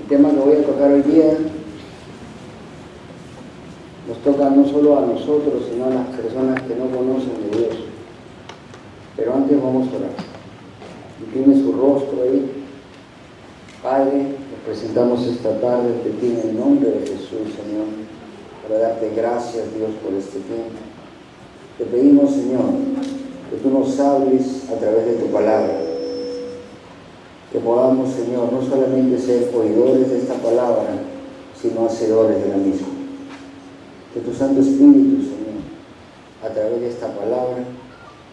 El tema que voy a tocar hoy día nos toca no solo a nosotros, sino a las personas que no conocen de Dios. Pero antes vamos a orar. Incline su rostro ahí. Padre, nos presentamos esta tarde ante ti en el nombre de Jesús, Señor, para darte gracias, Dios, por este tiempo. Te pedimos, Señor, que tú nos hables a través de tu palabra. Que podamos, Señor, no solamente ser oidores de esta palabra, sino hacedores de la misma. Que tu Santo Espíritu, Señor, a través de esta palabra,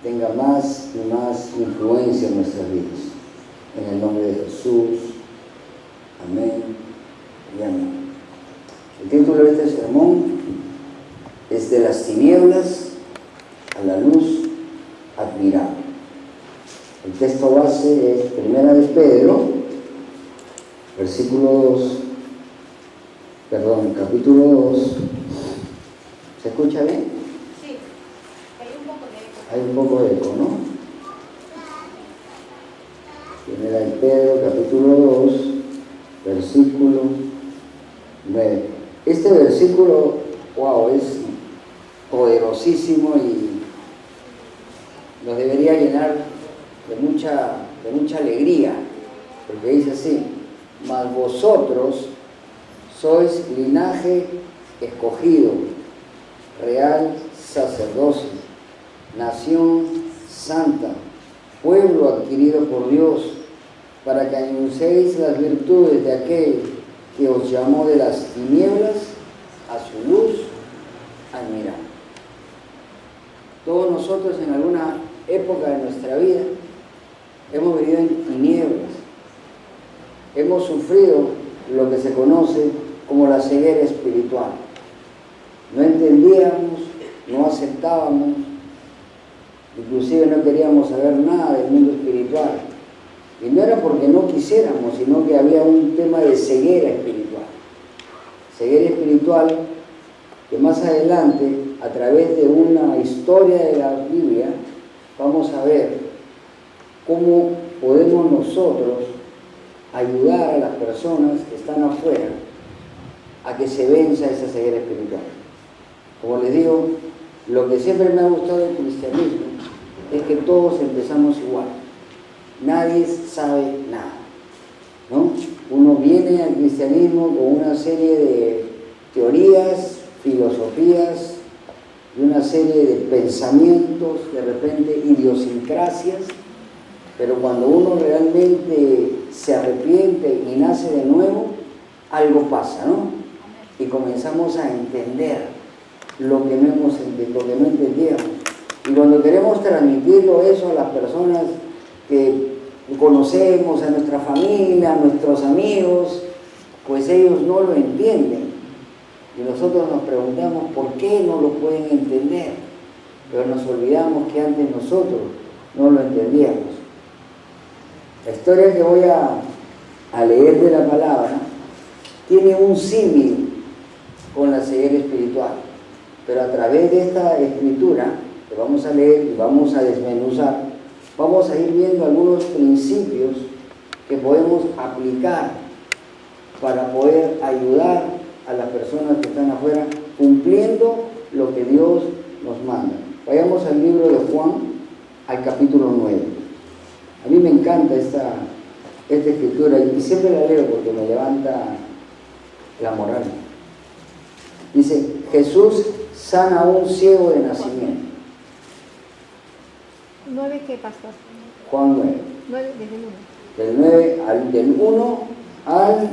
tenga más y más influencia en nuestras vidas. En el nombre de Jesús. Amén y amén. El título de este sermón es De las tinieblas a la luz admirable. El texto base es 1 de Pedro, capítulo 2. ¿Se escucha bien? Sí, hay un poco de eco. Hay un poco de eco, ¿no? 1 de Pedro, capítulo 2, versículo 9. Este versículo, wow, es poderosísimo y nos debería llenar de mucha alegría, porque dice así: mas vosotros sois linaje escogido, real sacerdocio, nación santa, pueblo adquirido por Dios, para que anunciéis las virtudes de aquel que os llamó de las tinieblas a su luz admirable. Todos nosotros en alguna época de nuestra vida hemos vivido en tinieblas, hemos sufrido lo que se conoce como la ceguera espiritual. No entendíamos, no aceptábamos, inclusive no queríamos saber nada del mundo espiritual. Y no era porque no quisiéramos, sino que había un tema de ceguera espiritual. Ceguera espiritual que más adelante, a través de una historia de la Biblia, vamos a ver cómo podemos nosotros ayudar a las personas que están afuera a que se venza esa ceguera espiritual. Como les digo, lo que siempre me ha gustado del cristianismo es que todos empezamos igual. Nadie sabe nada, ¿no? Uno viene al cristianismo con una serie de teorías, filosofías y una serie de pensamientos, de repente idiosincrasias, pero cuando uno realmente se arrepiente y nace de nuevo, algo pasa, ¿no? Y comenzamos a entender lo que no entendíamos. Y cuando queremos transmitirlo eso a las personas que conocemos, a nuestra familia, a nuestros amigos, pues ellos no lo entienden. Y nosotros nos preguntamos por qué no lo pueden entender, pero nos olvidamos que antes nosotros no lo entendíamos. La historia que voy a leer de la palabra tiene un símil con la ceguera espiritual, pero a través de esta escritura que vamos a leer y vamos a desmenuzar, vamos a ir viendo algunos principios que podemos aplicar para poder ayudar a las personas que están afuera cumpliendo lo que Dios nos manda. Vayamos al libro de Juan, al capítulo 9. A mí me encanta esta escritura y siempre la leo porque me levanta la moral. Dice: Jesús sana a un ciego de nacimiento. 9, ¿qué pastor? Juan 9. 9 desde el 1. Del 1 al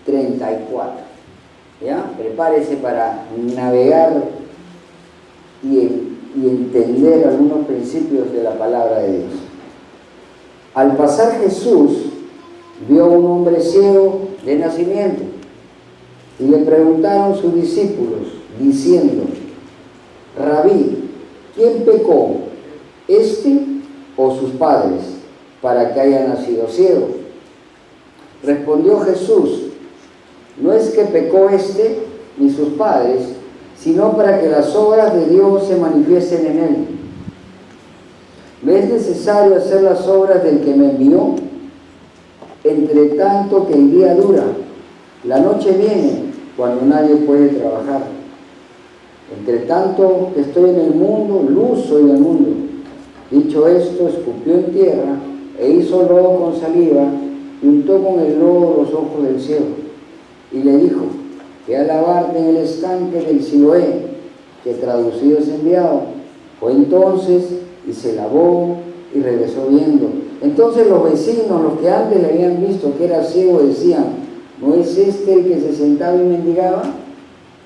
34. ¿Ya? Prepárese para navegar y entender algunos principios de la palabra de Dios. Al pasar Jesús vio a un hombre ciego de nacimiento y le preguntaron sus discípulos diciendo: Rabí, ¿quién pecó, este o sus padres, para que haya nacido ciego? Respondió Jesús: no es que pecó este ni sus padres, sino para que las obras de Dios se manifiesten en él. ¿Me es necesario hacer las obras del que me envió? entre tanto que el día dura. La noche viene cuando nadie puede trabajar. Entre tanto que estoy en el mundo, luz soy del mundo. Dicho esto, escupió en tierra e hizo lodo con saliva y untó con el lodo los ojos del ciego. Y le dijo: ve a lavarte en el estanque del Siloé, que traducido es enviado. Fue entonces y se lavó y regresó viendo. Entonces los vecinos, los que antes le habían visto que era ciego, decían: ¿no es este el que se sentaba y mendigaba?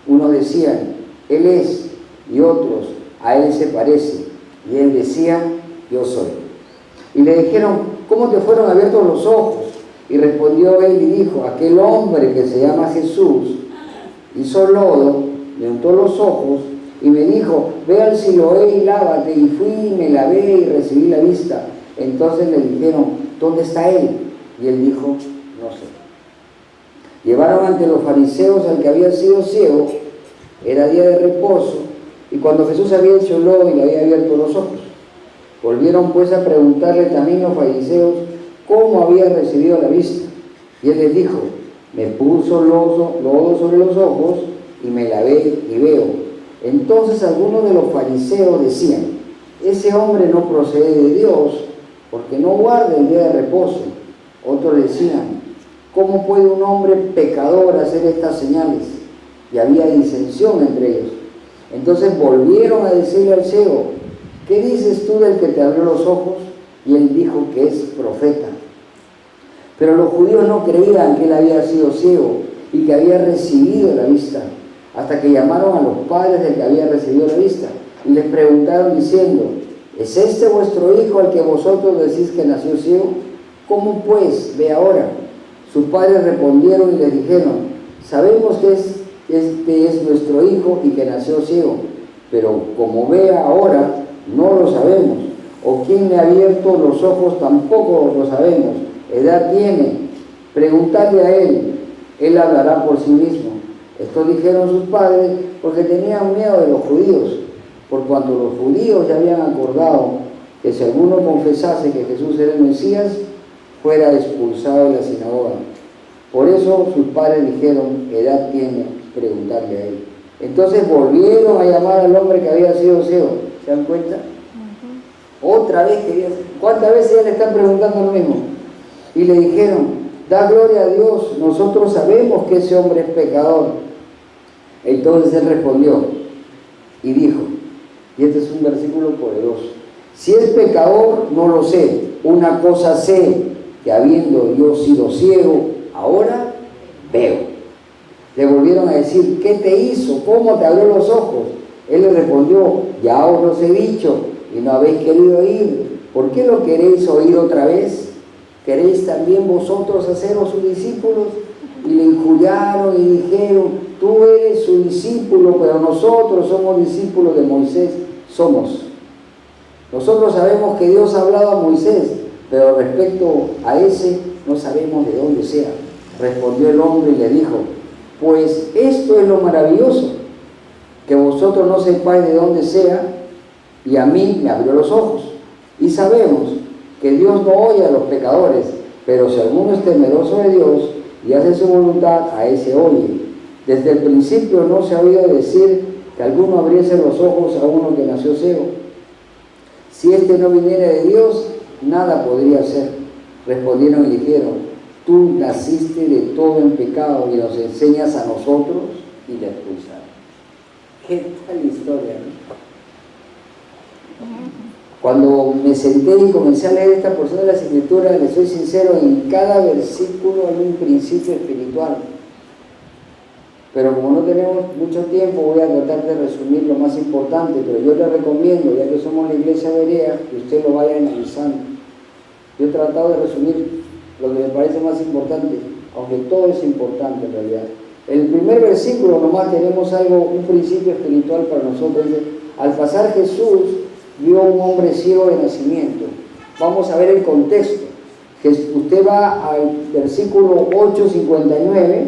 Unos decían: él es, y otros: a él se parece. Y él decía: yo soy. Y le dijeron: ¿cómo te fueron abiertos los ojos? Y respondió él y dijo: aquel hombre que se llama Jesús hizo lodo, me untó los ojos y me dijo: ve al Siloé y lávate. Y fui y me lavé y recibí la vista. Entonces le dijeron: ¿dónde está él? Y él dijo: no sé. Llevaron ante los fariseos al que había sido ciego. Era día de reposo, y cuando Jesús había hecho lodo y le había abierto los ojos, volvieron pues a preguntarle también los fariseos cómo había recibido la vista. Y él les dijo: me puso lodo sobre los ojos y me lavé y veo. Entonces algunos de los fariseos decían: ese hombre no procede de Dios, porque no guarda el día de reposo. Otros decían: ¿cómo puede un hombre pecador hacer estas señales? Y había disensión entre ellos. Entonces volvieron a decirle al ciego: ¿qué dices tú del que te abrió los ojos? Y él dijo que es profeta. Pero los judíos no creían que él había sido ciego y que había recibido la vista, hasta que llamaron a los padres del que había recibido la vista y les preguntaron diciendo: ¿es este vuestro hijo al que vosotros decís que nació ciego? ¿Cómo pues ve ahora? Sus padres respondieron y les dijeron: sabemos que este es nuestro hijo y que nació ciego, pero como ve ahora, no lo sabemos, o quién le ha abierto los ojos tampoco lo sabemos. Edad tiene, preguntadle a él hablará por sí mismo. Esto dijeron sus padres porque tenían miedo de los judíos, por cuanto los judíos ya habían acordado que si alguno confesase que Jesús era el Mesías, fuera expulsado de la sinagoga. Por eso sus padres dijeron: edad tiene, preguntarle a él. Entonces volvieron a llamar al hombre que había sido ciego. ¿Se dan cuenta? Otra vez quería. ¿Cuántas veces ya le están preguntando lo mismo? Y le dijeron: da gloria a Dios, nosotros sabemos que ese hombre es pecador. Entonces él respondió y dijo, y este es un versículo poderoso: si es pecador, no lo sé. Una cosa sé, que habiendo yo sido ciego, ahora veo. Le volvieron a decir: ¿qué te hizo? ¿Cómo te abrió los ojos? Él le respondió: ya os los he dicho y no habéis querido oír. ¿Por qué lo queréis oír otra vez? ¿Queréis también vosotros haceros sus discípulos? Y le injuriaron y dijeron: tú eres su discípulo, pero nosotros somos discípulos de Moisés. Nosotros sabemos que Dios ha hablado a Moisés, pero respecto a ese no sabemos de dónde sea. Respondió el hombre y le dijo: pues esto es lo maravilloso, que vosotros no sepáis de dónde sea, y a mí me abrió los ojos. Y sabemos que Dios no oye a los pecadores, pero si alguno es temeroso de Dios y hace su voluntad, a ese oye. Desde el principio no se ha oído decir que alguno abriese los ojos a uno que nació ciego. Si este no viniera de Dios, nada podría hacer. Respondieron y dijeron: tú naciste de todo en pecado y nos enseñas a nosotros. Y le expulsaron. ¿Qué tal historia, no? Cuando me senté y comencé a leer esta porción de las Escrituras, les soy sincero, en cada versículo hay un principio espiritual. Pero como no tenemos mucho tiempo, voy a tratar de resumir lo más importante, pero yo les recomiendo, ya que somos la iglesia berea, que usted lo vaya analizando. Yo he tratado de resumir lo que me parece más importante, aunque todo es importante en realidad. En el primer versículo nomás tenemos un principio espiritual para nosotros. Dice: al pasar Jesús vio a un hombre ciego de nacimiento. Vamos a ver el contexto. Usted va al versículo 8:59,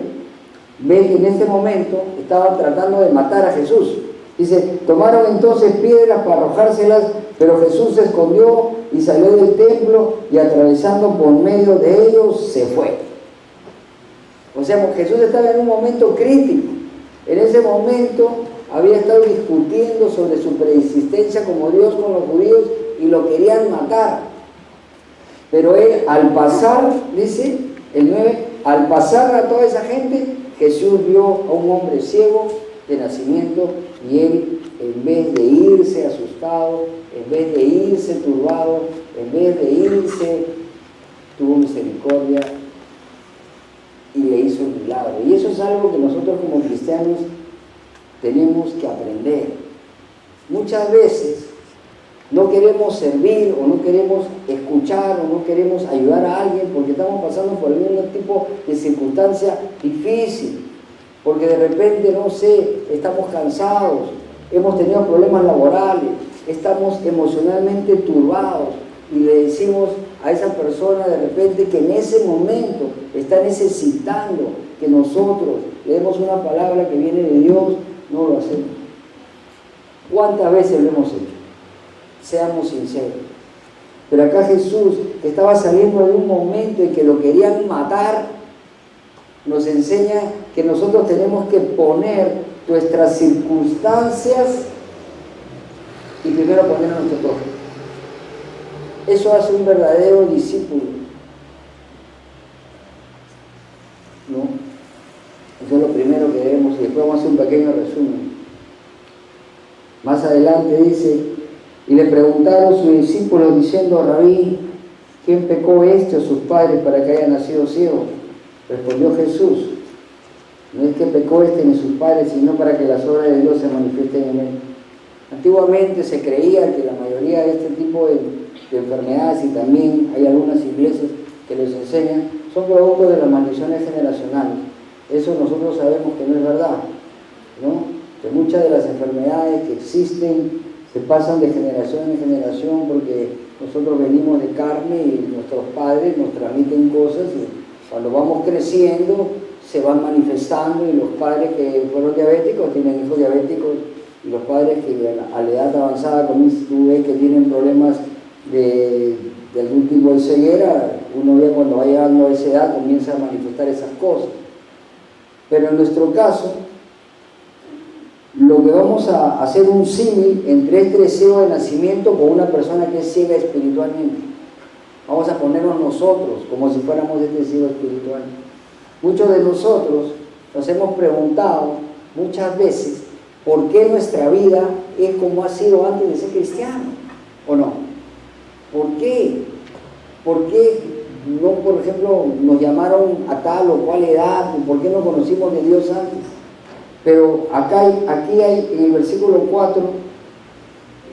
ve que en este momento estaban tratando de matar a Jesús. Dice, tomaron entonces piedras para arrojárselas, pero Jesús se escondió y salió del templo y atravesando por medio de ellos se fue. O sea, Jesús estaba en un momento crítico. En ese momento había estado discutiendo sobre su preexistencia como Dios con los judíos y lo querían matar. Pero él, al pasar, dice el 9, al pasar a toda esa gente, Jesús vio a un hombre ciego de nacimiento y él, en vez de irse asustado, en vez de irse turbado, en vez de irse, tuvo misericordia y le hizo el milagro. Y eso es algo que nosotros como cristianos tenemos que aprender. Muchas veces no queremos servir o no queremos escuchar o no queremos ayudar a alguien porque estamos pasando por algún tipo de circunstancia difícil, porque de repente, no sé, estamos cansados, hemos tenido problemas laborales, estamos emocionalmente turbados y le decimos a esa persona de repente que en ese momento está necesitando que nosotros le demos una palabra que viene de Dios, no lo hacemos. ¿Cuántas veces lo hemos hecho? Seamos sinceros. Pero acá Jesús, que estaba saliendo de un momento en que lo querían matar, nos enseña que nosotros tenemos que poner nuestras circunstancias y primero poner a nuestro prójimo. Eso hace un verdadero discípulo, ¿no? Eso es lo primero que debemos, y después vamos a hacer un pequeño resumen. Más adelante dice, y le preguntaron sus discípulos diciendo, Rabí, ¿quién pecó este o sus padres para que haya nacido ciego? Respondió Jesús, no es que pecó este ni sus padres, sino para que las obras de Dios se manifiesten en él. Antiguamente se creía que la mayoría de este tipo de enfermedades, y también hay algunas iglesias que les enseñan, son producto de las maldiciones generacionales. Eso nosotros sabemos que no es verdad, ¿no? Que muchas de las enfermedades que existen se pasan de generación en generación porque nosotros venimos de carne y nuestros padres nos transmiten cosas y cuando vamos creciendo se van manifestando, y los padres que fueron diabéticos tienen hijos diabéticos, y los padres que a la edad avanzada, como tú ves que tienen problemas de algún tipo de ceguera, uno ve cuando va llegando a esa edad comienza a manifestar esas cosas. Pero en nuestro caso, lo que vamos a hacer un símil entre este ciego de nacimiento con una persona que es ciega espiritualmente. Vamos a ponernos nosotros como si fuéramos este ciego espiritual. Muchos de nosotros nos hemos preguntado muchas veces por qué nuestra vida es como ha sido antes de ser cristiano, ¿o no? ¿Por qué? ¿Por qué no, por ejemplo, nos llamaron a tal o cual edad? ¿Por qué no conocimos de Dios antes? Pero aquí hay en el versículo 4,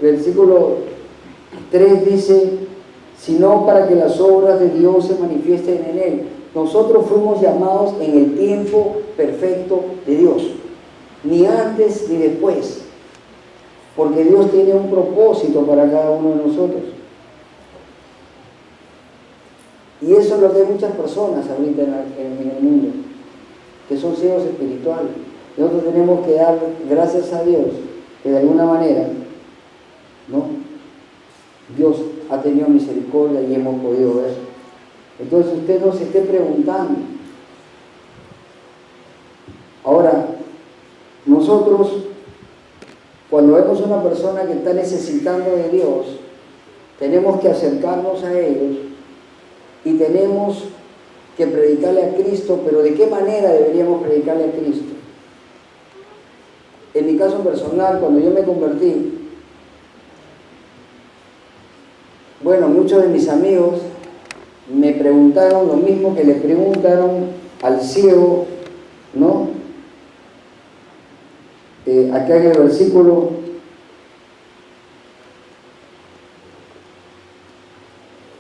versículo 3 dice, sino para que las obras de Dios se manifiesten en él. Nosotros fuimos llamados en el tiempo perfecto de Dios, ni antes ni después, porque Dios tiene un propósito para cada uno de nosotros. Y eso es lo que hay muchas personas ahorita en el mundo, que son ciegos espirituales. Nosotros tenemos que dar gracias a Dios que de alguna manera, ¿no?, Dios ha tenido misericordia y hemos podido ver. Entonces usted no se esté preguntando. Ahora, nosotros cuando vemos a una persona que está necesitando de Dios, tenemos que acercarnos a ellos y tenemos que predicarle a Cristo. Pero ¿de qué manera deberíamos predicarle a Cristo? En mi caso personal, cuando yo me convertí, bueno, muchos de mis amigos me preguntaron lo mismo que le preguntaron al ciego, ¿no? Acá en el versículo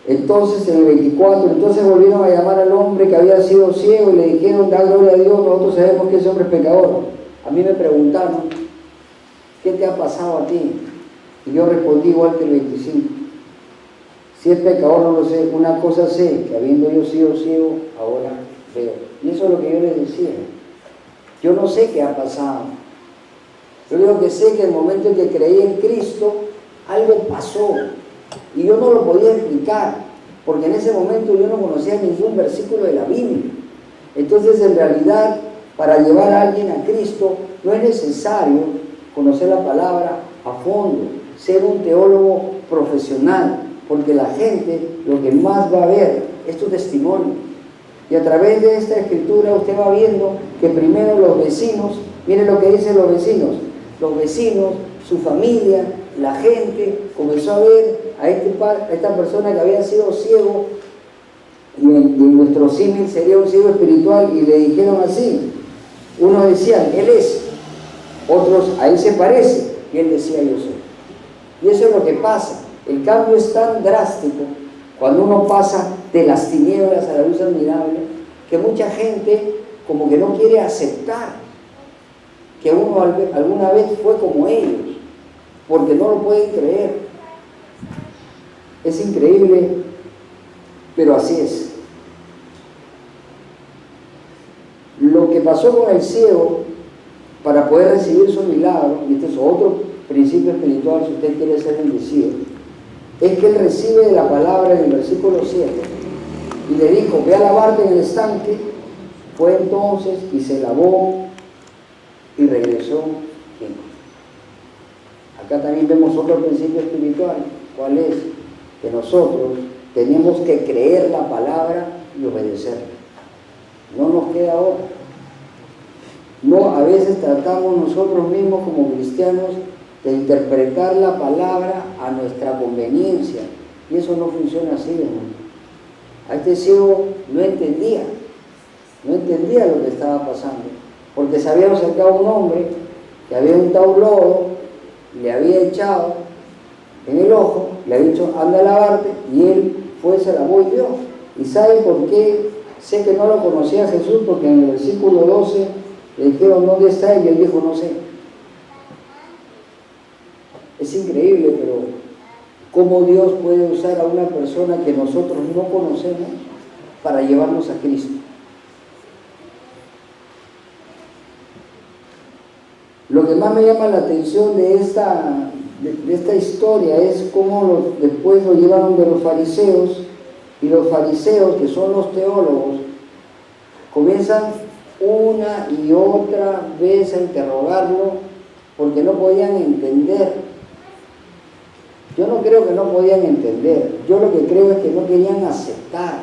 entonces, en el 24, entonces volvieron a llamar al hombre que había sido ciego y le dijeron, da gloria a Dios, nosotros sabemos que ese hombre es pecador. A mí me preguntaron, ¿qué te ha pasado a ti? Y yo respondí igual que el 25. Si es pecador no lo sé, una cosa sé, que habiendo yo sido ciego, ahora veo. Y eso es lo que yo les decía. Yo no sé qué ha pasado. Yo digo que sé que el momento en que creí en Cristo, algo pasó. Y yo no lo podía explicar, porque en ese momento yo no conocía ningún versículo de la Biblia. Entonces, en realidad, para llevar a alguien a Cristo, no es necesario conocer la palabra a fondo, ser un teólogo profesional, porque la gente lo que más va a ver es tu testimonio. Y a través de esta escritura usted va viendo que primero los vecinos, miren lo que dicen los vecinos, su familia, la gente comenzó a ver a esta persona que había sido ciego, y en nuestro símil sería un ciego espiritual, y le dijeron así, unos decían, él es, otros, a él se parece, y él decía, yo soy. Y eso es lo que pasa, el cambio es tan drástico cuando uno pasa de las tinieblas a la luz admirable, que mucha gente como que no quiere aceptar que uno alguna vez fue como ellos, porque no lo pueden creer. Es increíble, pero así es. Lo que pasó con el ciego, para poder recibir su milagro, y este es otro principio espiritual si usted quiere ser bendecido, es que él recibe la palabra en el versículo 7 y le dijo, ve a lavarte en el estanque. Fue entonces y se lavó y regresó bien. Acá también vemos otro principio espiritual. ¿Cuál es? Que nosotros tenemos que creer la palabra y obedecerla. No nos queda otra. No, a veces tratamos nosotros mismos como cristianos de interpretar la palabra a nuestra conveniencia, y eso no funciona así, hermano. A este ciego no entendía lo que estaba pasando, porque se había acercado un hombre que había untado un lodo, le había echado en el ojo, le había dicho anda a lavarte, y él fue, se lavó y vio. ¿Y sabe por qué? Sé que no lo conocía Jesús, porque en el versículo 12 le dijeron ¿dónde está? Y él dijo no sé. Es increíble, pero cómo Dios puede usar a una persona que nosotros no conocemos para llevarnos a Cristo. Lo que más me llama la atención de esta historia es cómo después lo llevaron de los fariseos, y los fariseos, que son los teólogos, comienzan una y otra vez a interrogarlo porque no podían entender. Yo no creo que no podían entender, yo lo que creo es que no querían aceptar.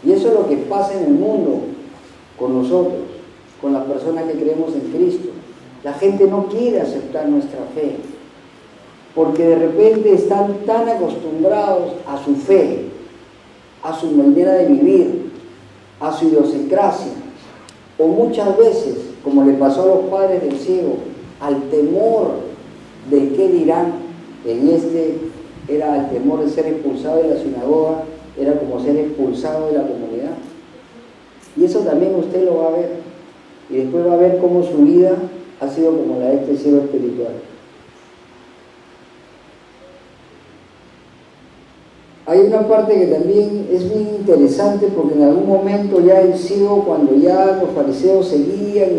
Y eso es lo que pasa en el mundo con nosotros, con las personas que creemos en Cristo. La gente no quiere aceptar nuestra fe, porque de repente están tan acostumbrados a su fe, a su manera de vivir, a su idiosincrasia, o muchas veces, como le pasó a los padres del ciego, al temor de qué dirán. En este era el temor de ser expulsado de la sinagoga, era como ser expulsado de la comunidad. Y eso también usted lo va a ver, y después va a ver cómo su vida ha sido como la de este ciego espiritual. Hay una parte que también es muy interesante, porque en algún momento ya el ciego, cuando ya los fariseos seguían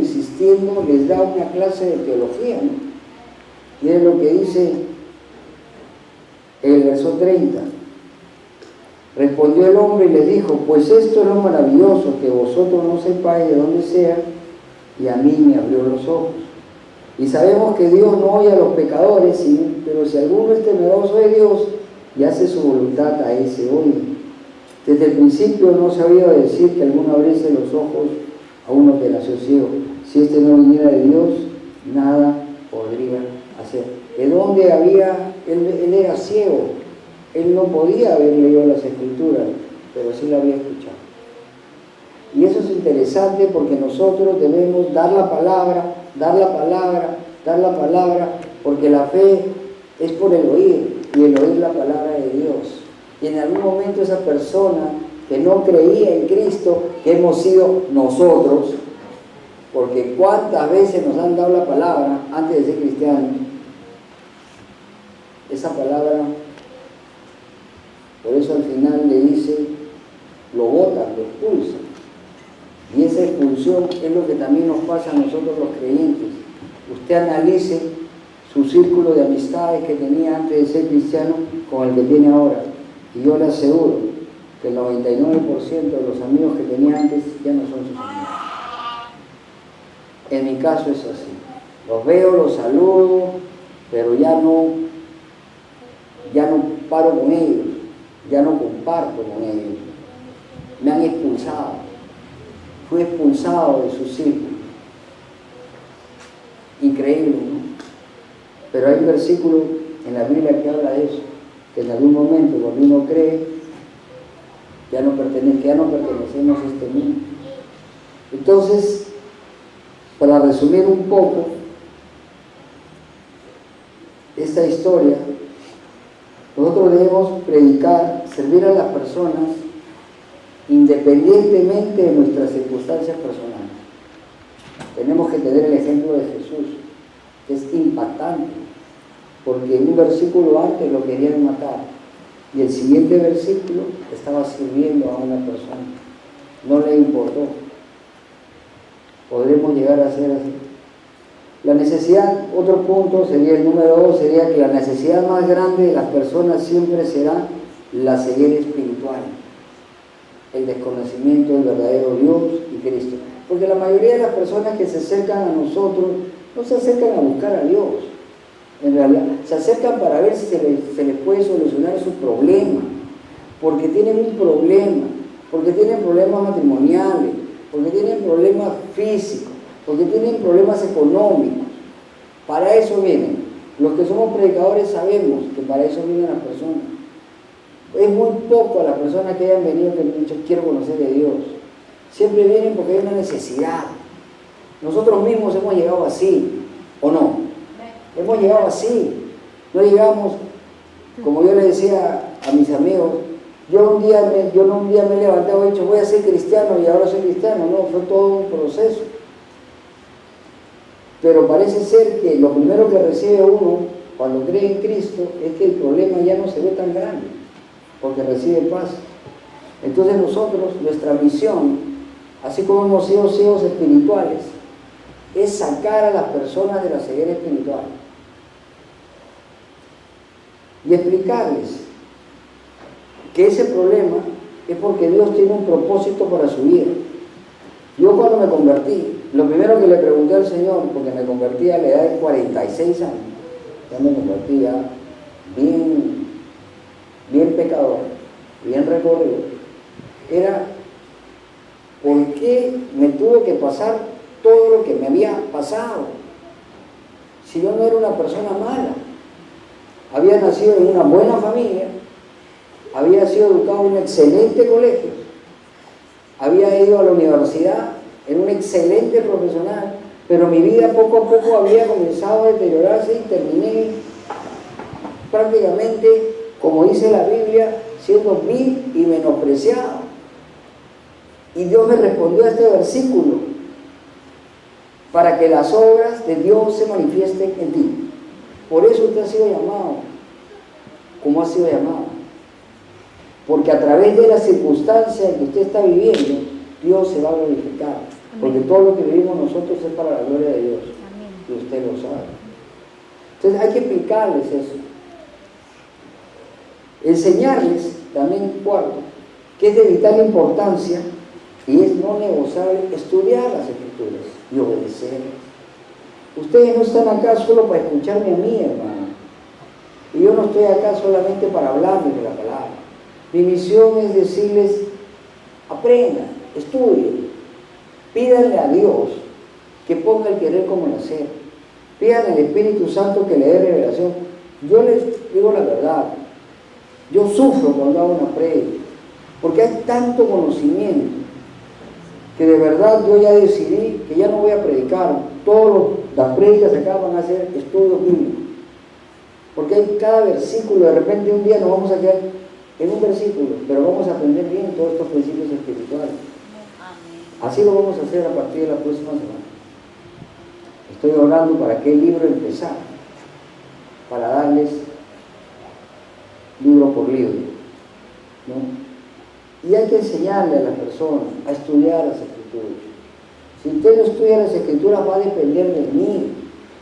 insistiendo, les da una clase de teología, ¿no? Miren lo que dice el verso 30. Respondió el hombre y le dijo, pues esto es lo maravilloso, que vosotros no sepáis de dónde sea, y a mí me abrió los ojos. Y sabemos que Dios no oye a los pecadores, pero si alguno es temeroso de Dios y hace su voluntad, a ese oye. Desde el principio no se había de decir que alguno abriese los ojos a uno que nació ciego. Si este no viniera de Dios, nada podría hacer. ¿De dónde había? Él era ciego, él no podía haber leído las Escrituras, pero sí la había escuchado. Y eso es interesante, porque nosotros debemos dar la palabra, porque la fe es por el oír, y el oír la palabra de Dios. Y en algún momento esa persona que no creía en Cristo, que hemos sido nosotros, porque cuántas veces nos han dado la palabra antes de ser cristianos, esa palabra, por eso al final le dice, lo botan, lo expulsan. Y esa expulsión es lo que también nos pasa a nosotros los creyentes. usted analice su círculo de amistades que tenía antes de ser cristiano con el que tiene ahora. Y yo le aseguro que el 99% de los amigos que tenía antes ya no son sus amigos. En mi caso es así. Los veo, los saludo, pero ya no paro con ellos, ya no comparto con ellos. Me han expulsado. Fui expulsado de su círculo. Increíble, ¿no? Pero hay un versículo en la Biblia que habla de eso, que en algún momento cuando uno cree, ya no pertenecemos a este mundo. Entonces, para resumir un poco esta historia, nosotros debemos predicar, servir a las personas independientemente de nuestras circunstancias personales. Tenemos que tener el ejemplo de Jesús, que es impactante, porque en un versículo antes lo querían matar y el siguiente versículo estaba sirviendo a una persona, no le importó. Podremos llegar a ser así. La necesidad, otro punto sería el número 2, sería que la necesidad más grande de las personas siempre será la ceguera espiritual, el desconocimiento del verdadero Dios y Cristo. Porque la mayoría de las personas que se acercan a nosotros no se acercan a buscar a Dios. En realidad, se acercan para ver si se les puede solucionar su problema, porque tienen un problema, porque tienen problemas matrimoniales, porque tienen problemas físicos, porque tienen problemas económicos. Para eso vienen. Los que somos predicadores sabemos que para eso vienen las personas. Es muy poco a las personas que hayan venido que han dicho quiero conocer a Dios. Siempre vienen porque hay una necesidad. Nosotros mismos hemos llegado así, ¿o no? Hemos llegado así. No llegamos, como yo le decía a mis amigos, yo un día me he levantado y he dicho voy a ser cristiano y ahora soy cristiano. No, fue todo un proceso. Pero parece ser que lo primero que recibe uno cuando cree en Cristo es que el problema ya no se ve tan grande, porque recibe paz. Entonces nosotros, nuestra misión, así como hemos sido ciegos espirituales, es sacar a las personas de la ceguera espiritual y explicarles que ese problema es porque Dios tiene un propósito para su vida. Yo cuando me convertí, lo primero que le pregunté al Señor, porque me convertí a la edad de 46 años, ya me convertí ya bien pecador, bien recorrido, era ¿por qué me tuvo que pasar todo lo que me había pasado? Si yo no era una persona mala, había nacido en una buena familia, había sido educado en un excelente colegio, había ido a la universidad en un excelente profesional, pero mi vida poco a poco había comenzado a deteriorarse y terminé prácticamente, como dice la Biblia, siendo vil y menospreciado. Y Dios me respondió a este versículo, para que las obras de Dios se manifiesten en ti. Por eso usted ha sido llamado, como ha sido llamado. Porque a través de las circunstancias que usted está viviendo, Dios se va a glorificar. Amén. Porque todo lo que vivimos nosotros es para la gloria de Dios. Amén. Y usted lo sabe. Entonces hay que explicarles eso. Enseñarles, también cuarto, que es de vital importancia y es no negociable estudiar las Escrituras y obedecerlas. Ustedes no están acá solo para escucharme a mí, hermano. Y yo no estoy acá solamente para hablarles de la palabra. Mi misión es decirles, aprendan, estudien, pídanle a Dios que ponga el querer como el hacer. Pidan al Espíritu Santo que le dé revelación. Yo les digo la verdad, yo sufro cuando hago una prédica, porque hay tanto conocimiento que de verdad yo ya decidí que ya no voy a predicar. Todas las prédicas acá van a ser estudios bíblicos, porque hay cada versículo, de repente un día nos vamos a quedar en un versículo, pero vamos a aprender bien todos estos principios espirituales. Así lo vamos a hacer a partir de la próxima semana. Estoy orando para qué libro empezar, para darles libro por libro, ¿no? Y hay que enseñarle a las personas a estudiar las Escrituras. Si usted no estudia las Escrituras va a depender de mí,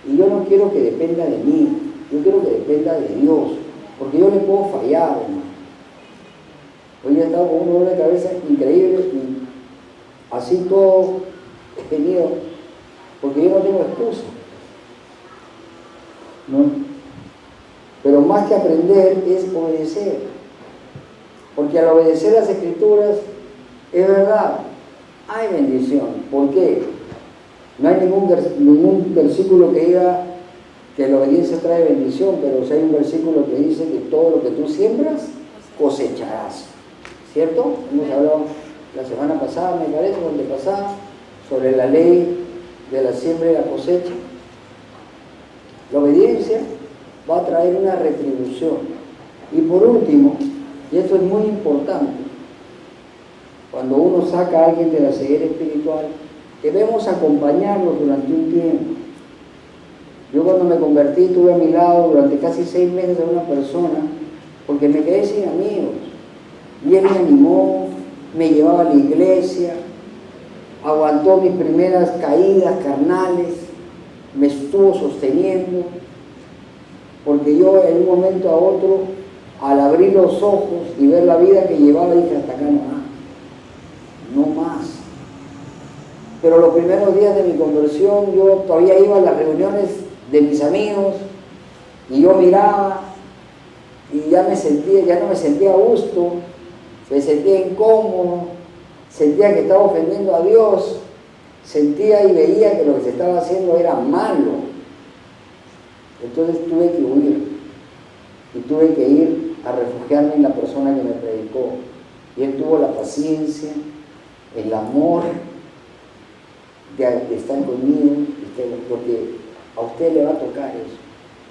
Y yo no quiero que dependa de mí, yo quiero que dependa de Dios, porque yo le puedo fallar, hermano. Hoy he estado con un dolor de cabeza increíble y así todo he venido, porque yo no tengo excusa, ¿no? Pero más que aprender es obedecer, porque al obedecer las Escrituras, es verdad, hay bendición. ¿Por qué? No hay ningún versículo que diga que la obediencia trae bendición, pero si hay un versículo que dice que todo lo que tú siembras, cosecharás. ¿Cierto? Hemos hablado la semana pasada, me parece, o antepasada, sobre la ley de la siembra y la cosecha. La obediencia va a traer una retribución. Y por último, y esto es muy importante, cuando uno saca a alguien de la ceguera espiritual, debemos acompañarlo durante un tiempo. Yo cuando me convertí tuve a mi lado durante casi 6 meses a una persona, porque me quedé sin amigos. Y él me animó, me llevaba a la iglesia, aguantó mis primeras caídas carnales, me estuvo sosteniendo, porque yo en un momento a otro, al abrir los ojos y ver la vida que llevaba, dije, hasta acá no más. Pero los primeros días de mi conversión, yo todavía iba a las reuniones de mis amigos, y yo miraba, y ya no me sentía a gusto, me sentía incómodo, sentía que estaba ofendiendo a Dios, sentía y veía que lo que se estaba haciendo era malo. Entonces tuve que huir y tuve que ir a refugiarme en la persona que me predicó. Y él tuvo la paciencia, el amor de estar conmigo, porque a usted le va a tocar eso.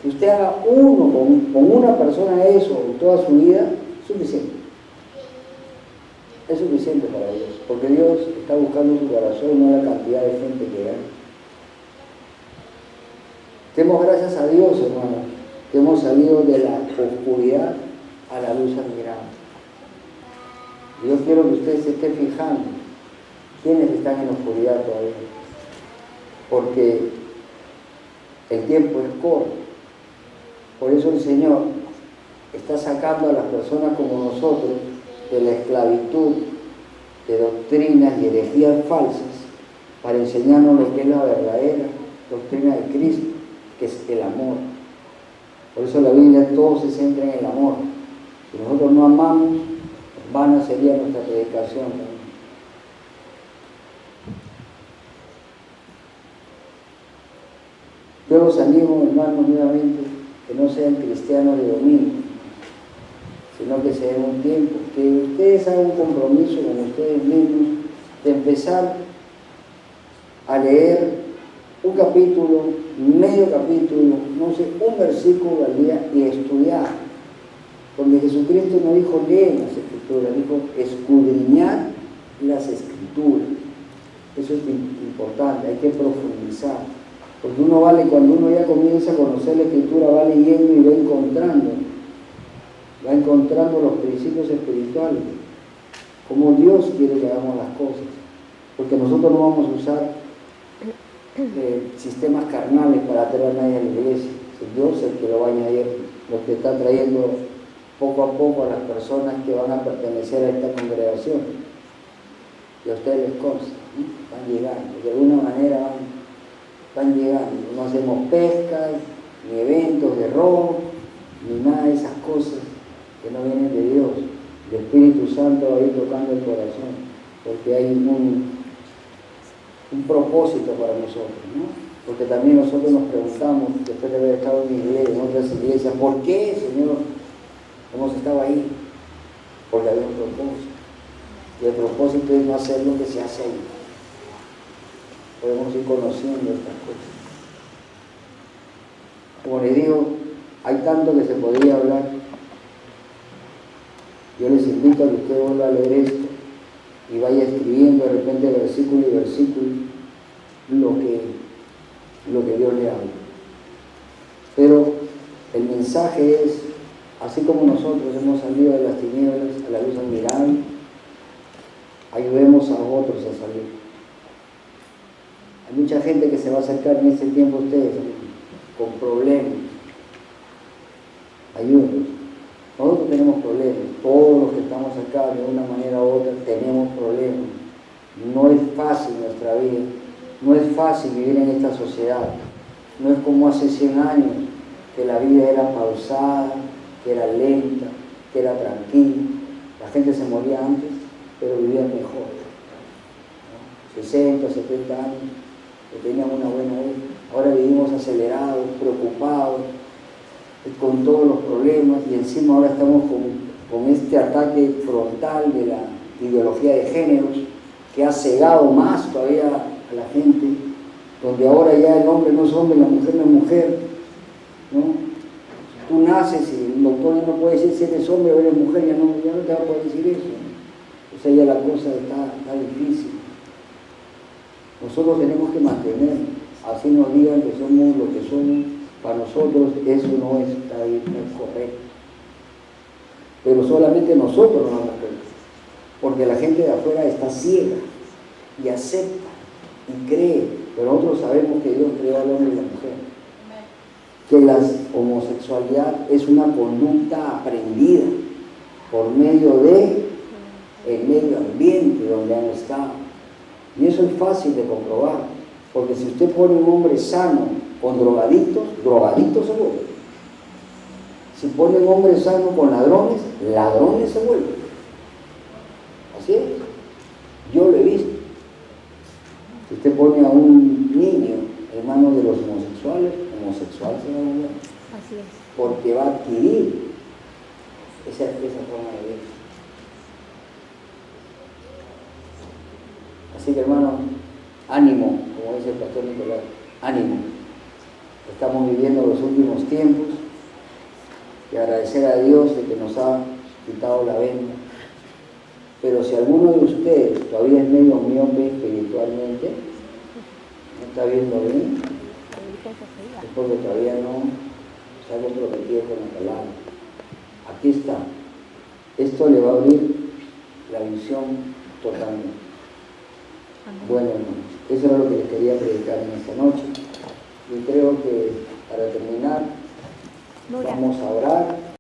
Si usted haga con una persona eso en toda su vida, es suficiente. Es suficiente para Dios, porque Dios está buscando su corazón, no la cantidad de gente que hay. Demos gracias a Dios, hermano, que hemos salido de la oscuridad a la luz admirable. Yo quiero que usted se esté fijando quiénes están en la oscuridad todavía, porque el tiempo es corto. Por eso el Señor está sacando a las personas como nosotros de la esclavitud de doctrinas y herejías falsas para enseñarnos lo que es la verdadera doctrina de Cristo, que es el amor. Por eso la Biblia todo se centra en el amor. Si nosotros no amamos, vana sería nuestra predicación también. Yo los animo, hermanos, nuevamente, que no sean cristianos de domingo, sino que se den un tiempo, que ustedes hagan un compromiso con ustedes mismos de empezar a leer un capítulo, medio capítulo, no sé, un versículo al día y estudiar. Porque Jesucristo no dijo leen las Escrituras, dijo escudriñar las Escrituras. Eso es importante, hay que profundizar. Porque cuando uno ya comienza a conocer la Escritura, va leyendo y va encontrando los principios espirituales, como Dios quiere que hagamos las cosas. Porque nosotros no vamos a usar sistemas carnales para traer a nadie a la iglesia. Es Dios el que lo va a añadir, lo que está trayendo poco a poco a las personas que van a pertenecer a esta congregación. Y a ustedes les consta, van llegando, de alguna manera van llegando. No hacemos pescas, ni eventos de robo, ni nada de esas cosas que no vienen de Dios. El Espíritu Santo va a ir tocando el corazón, porque hay un propósito para nosotros, ¿no? Porque también nosotros nos preguntamos, después de haber estado en otras iglesias, ¿por qué, Señor, hemos estado ahí? Porque había un propósito. Y el propósito es no hacer lo que se hace ahí. Podemos ir conociendo estas cosas. Como les digo, hay tanto que se podría hablar. Yo les invito a que usted vuelva a leer esto y vaya escribiendo de repente versículo y versículo lo que Dios le habla. Pero el mensaje es, así como nosotros hemos salido de las tinieblas a la luz admirable, ayudemos a otros a salir. Hay mucha gente que se va a acercar en este tiempo a ustedes, con problemas. Ayúdenos. Nosotros tenemos problemas. Todos los que estamos acá, de una manera u otra, tenemos problemas. No es fácil nuestra vida. No es fácil vivir en esta sociedad. No es como hace 100 años, que la vida era pausada, que era lenta, que era tranquila. La gente se moría antes, pero vivía mejor. 60, 70 años, que tenían una buena vida. Ahora vivimos acelerados, preocupados, con todos los problemas, y encima ahora estamos con este ataque frontal de la ideología de géneros, que ha cegado más todavía a la gente, donde ahora ya el hombre no es hombre, la mujer no es mujer, ¿no? Tú naces y el doctor ya no puede decir si eres hombre o eres mujer, ya no te va a poder decir eso, ¿no? O sea, ya la cosa está difícil. Nosotros tenemos que mantener, así nos digan que somos lo que somos, para nosotros eso no está bien, no es correcto. Pero solamente nosotros nos damos cuenta, porque la gente de afuera está ciega y acepta y cree, pero nosotros sabemos que Dios creó al hombre y la mujer, que la homosexualidad es una conducta aprendida por medio de el medio ambiente donde han estado. Y eso es fácil de comprobar, porque si usted pone un hombre sano con drogadictos, drogadictos se vuelven. Si pone un hombre sano con ladrones, ladrones se vuelven. Así es. Yo lo he visto. Si usted pone a un niño en manos de los homosexuales, homosexual se va a volver. Así es. Porque va a adquirir esa forma de vida. Así que, hermano, ánimo, como dice el pastor Nicolás, ánimo. Estamos viviendo los últimos tiempos y agradecer a Dios de que nos ha quitado la venda. Pero si alguno de ustedes todavía es medio miope espiritualmente, no está viendo bien, es porque todavía no se ha comprometido con la palabra. Aquí está. Esto le va a abrir la visión totalmente. Bueno, hermanos, eso era lo que les quería predicar en esta noche. Yo creo que para terminar, vamos a orar.